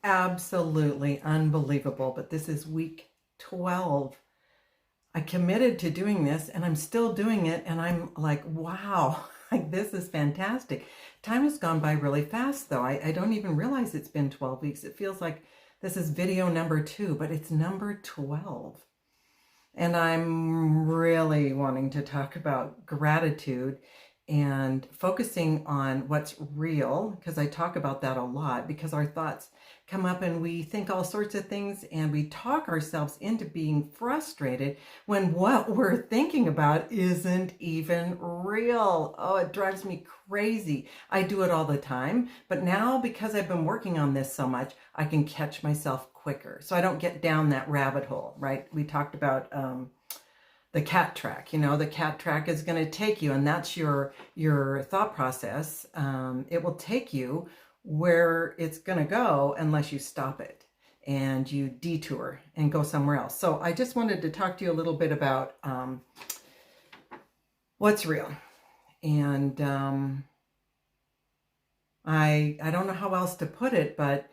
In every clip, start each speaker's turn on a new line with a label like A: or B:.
A: Absolutely unbelievable. But this is week 12. I committed to doing this and I'm still doing it. And I'm like, wow, like this is fantastic. Time has gone by really fast, though. I don't even realize it's been 12 weeks. It feels like this is video number 2, but it's number 12. And I'm really wanting to talk about gratitude and focusing on what's real, because I talk about that a lot, because our thoughts come up and we think all sorts of things and we talk ourselves into being frustrated when what we're thinking about isn't even real. Oh, it drives me crazy. I do it all the time, but now because I've been working on this so much, I can catch myself quicker so I don't get down that rabbit hole, right? We talked about the cat track. The cat track is going to take you, and that's your thought process. It will take you where it's going to go unless you stop it and you detour and go somewhere else. So I just wanted to talk to you a little bit about what's real. And I don't know how else to put it, but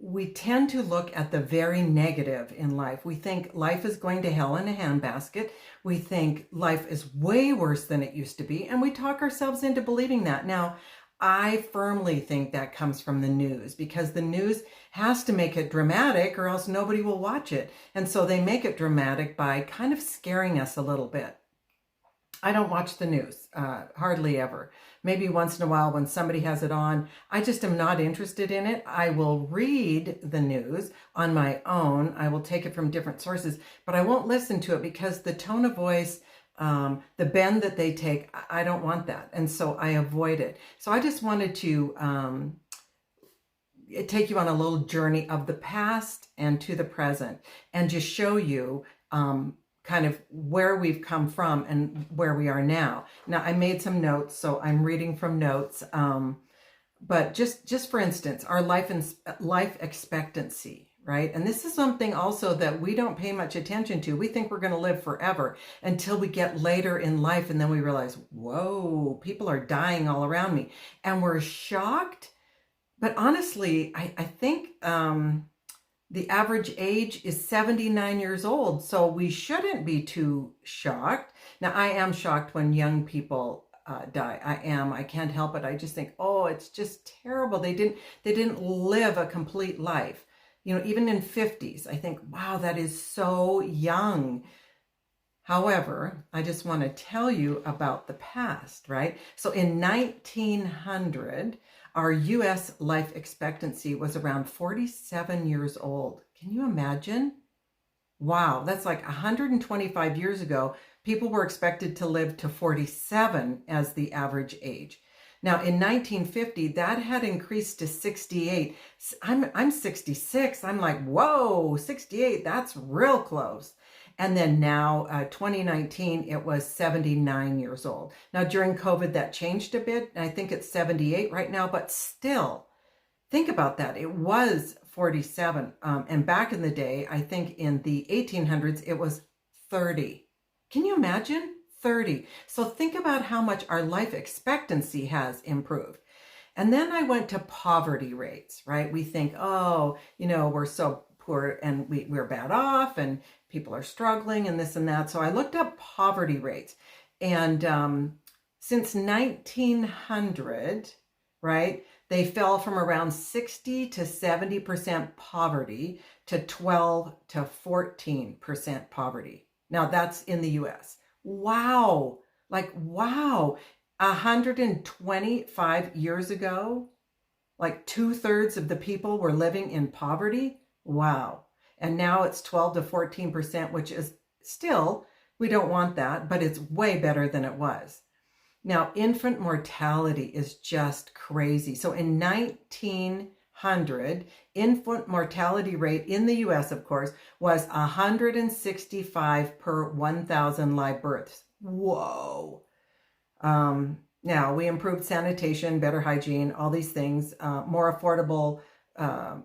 A: we tend to look at the very negative in life. We think life is going to hell in a handbasket. We think life is way worse than it used to be. And we talk ourselves into believing that. Now, I firmly think that comes from the news, because the news has to make it dramatic or else nobody will watch it. And so they make it dramatic by kind of scaring us a little bit. I don't watch the news, hardly ever. Maybe once in a while when somebody has it on. I just am not interested in it. I will read the news on my own. I will take it from different sources, but I won't listen to it because the tone of voice, the bend that they take, I don't want that. And so I avoid it. So I just wanted to take you on a little journey of the past and to the present and just show you kind of where we've come from and where we are now. Now, I made some notes, so I'm reading from notes. But just for instance, our life expectancy, right? And this is something also that we don't pay much attention to. We think we're going to live forever until we get later in life, and then we realize, whoa, people are dying all around me, and we're shocked. But honestly, I think the average age is 79 years old, so we shouldn't be too shocked. Now, I am shocked when young people die. I can't help it. I just think, oh, it's just terrible. They didn't live a complete life. Even in 50s, I think, wow, that is so young. However, I just want to tell you about the past, right? So in 1900, our U.S. life expectancy was around 47 years old. Can you imagine? Wow, that's like 125 years ago. People were expected to live to 47 as the average age. Now, in 1950, that had increased to 68. I'm 66. I'm like, whoa, 68, that's real close. And then now, 2019, it was 79 years old. Now, during COVID, that changed a bit. I think it's 78 right now, but still, think about that. It was 47. And back in the day, I think in the 1800s, it was 30. Can you imagine? 30. So think about how much our life expectancy has improved. And then I went to poverty rates, right? We think, oh, we're so poor and we're bad off and people are struggling and this and that. So I looked up poverty rates. And since 1900, right, they fell from around 60 to 70% poverty to 12 to 14% poverty. Now that's in the US. Wow. Like, wow. 125 years ago, like 2/3 of the people were living in poverty. Wow. And now it's 12 to 14%, which is still, we don't want that, but it's way better than it was. Now, infant mortality is just crazy. So in 1900, infant mortality rate in the US, of course, was 165 per 1,000 live births. Whoa. Now, we improved sanitation, better hygiene, all these things, more affordable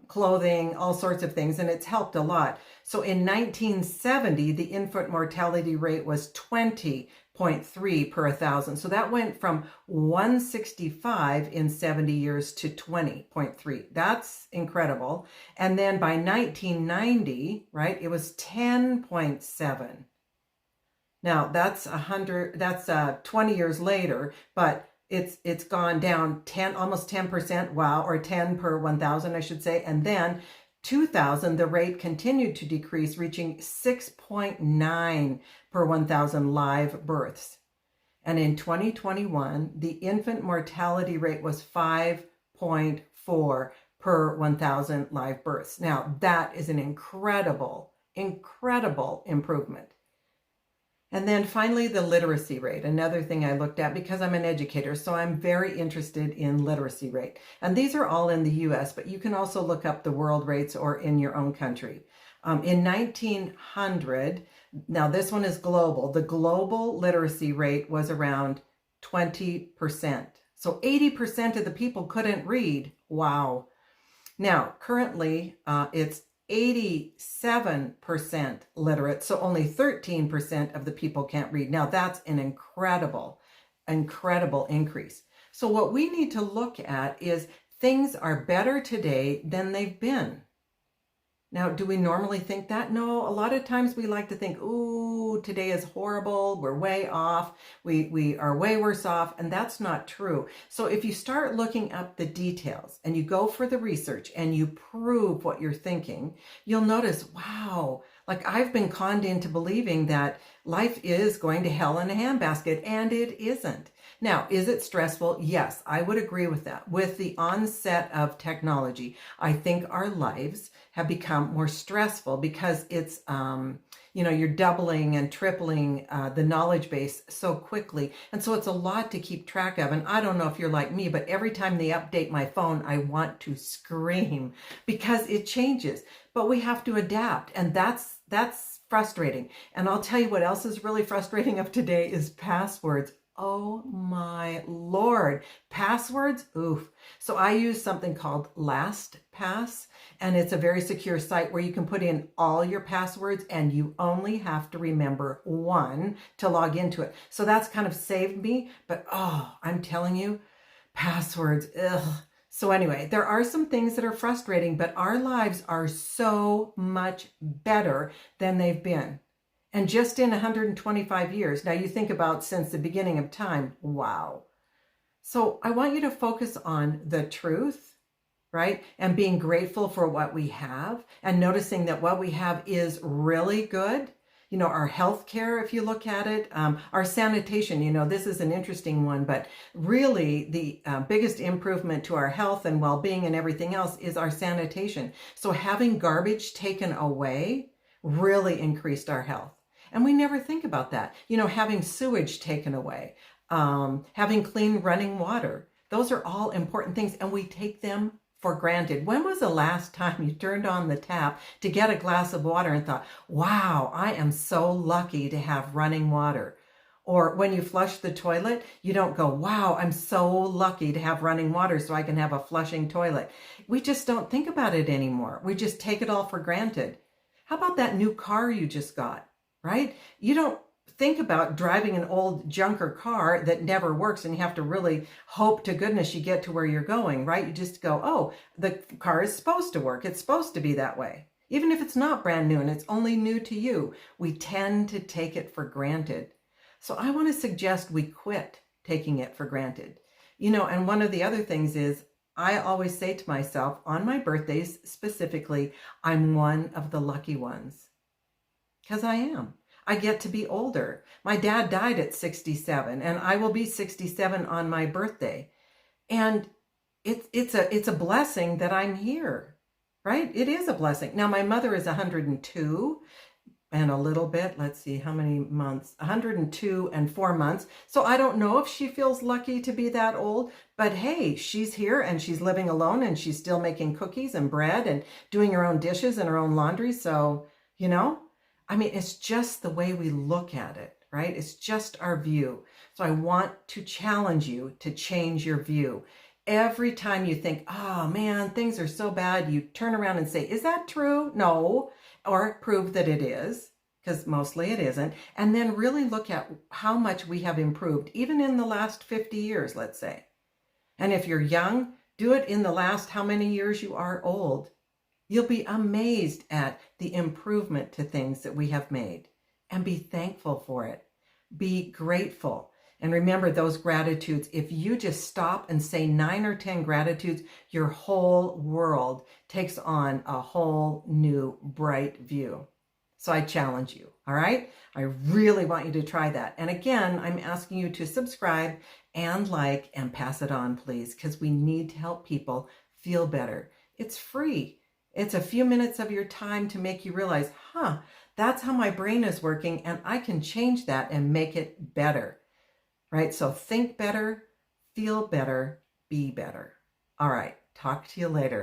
A: clothing, all sorts of things, and it's helped a lot. So in 1970, the infant mortality rate was 20 0.3 per 1,000. So that went from 165 in 70 years to 20.3. That's incredible. And then by 1990, right, it was 10.7. Now that's 20 years later, but it's gone down almost 10%. Wow, or 10 per 1,000, I should say. And then 2000, the rate continued to decrease, reaching 6.9 per 1,000 live births. And in 2021, the infant mortality rate was 5.4 per 1,000 live births. Now, that is an incredible improvement. And then finally, the literacy rate, another thing I looked at because I'm an educator, so I'm very interested in literacy rate. And these are all in the US, but you can also look up the world rates or in your own country. In 1900, now this one is global, the global literacy rate was around 20%. So 80% of the people couldn't read. Wow. Now, currently, it's 87% literate, so only 13% of the people can't read. Now that's an incredible increase. So what we need to look at is things are better today than they've been. Now, do we normally think that? No, a lot of times we like to think, ooh, today is horrible, we're way off, we are way worse off, and that's not true. So if you start looking up the details and you go for the research and you prove what you're thinking, you'll notice, wow, like I've been conned into believing that life is going to hell in a handbasket, and it isn't. Now, is it stressful? Yes, I would agree with that. With the onset of technology, I think our lives have become more stressful because it's, you're doubling and tripling the knowledge base so quickly. And so it's a lot to keep track of. And I don't know if you're like me, but every time they update my phone, I want to scream because it changes. But we have to adapt. And that's frustrating. And I'll tell you what else is really frustrating of today is passwords. Oh my Lord, passwords, oof. So I use something called LastPass, and it's a very secure site where you can put in all your passwords and you only have to remember one to log into it. So that's kind of saved me, but oh, I'm telling you, passwords, ugh. So anyway, there are some things that are frustrating, but our lives are so much better than they've been. And just in 125 years, now you think about since the beginning of time, wow. So I want you to focus on the truth, right? And being grateful for what we have and noticing that what we have is really good. You know, our health care, if you look at it, our sanitation, this is an interesting one, but really the biggest improvement to our health and well-being and everything else is our sanitation. So having garbage taken away really increased our health. And we never think about that. Having sewage taken away, having clean running water. Those are all important things, and we take them for granted. When was the last time you turned on the tap to get a glass of water and thought, wow, I am so lucky to have running water? Or when you flush the toilet, you don't go, wow, I'm so lucky to have running water so I can have a flushing toilet. We just don't think about it anymore. We just take it all for granted. How about that new car you just got? Right? You don't think about driving an old junker car that never works and you have to really hope to goodness you get to where you're going, right? You just go, oh, the car is supposed to work. It's supposed to be that way. Even if it's not brand new and it's only new to you, we tend to take it for granted. So I want to suggest we quit taking it for granted. And one of the other things is I always say to myself on my birthdays specifically, I'm one of the lucky ones. Because I am. I get to be older. My dad died at 67 and I will be 67 on my birthday. And it's a blessing that I'm here, right? It is a blessing. Now my mother is 102 and a little bit, let's see how many months, 102 and 4 months. So I don't know if she feels lucky to be that old, but hey, she's here and she's living alone and she's still making cookies and bread and doing her own dishes and her own laundry. So, it's just the way we look at it, right? It's just our view. So I want to challenge you to change your view. Every time you think, oh man, things are so bad, you turn around and say, is that true? No. Or prove that it is. because mostly it isn't, and then really look at how much we have improved, even in the last 50 years, let's say. And if you're young, do it in the last how many years you are old. You'll be amazed at the improvement to things that we have made, and be thankful for it. Be grateful. And remember those gratitudes. If you just stop and say 9 or 10 gratitudes, your whole world takes on a whole new bright view. So I challenge you, all right? I really want you to try that. And again, I'm asking you to subscribe and like and pass it on, please, because we need to help people feel better. It's free. It's a few minutes of your time to make you realize, that's how my brain is working, and I can change that and make it better. Right? So think better, feel better, be better. All right. Talk to you later.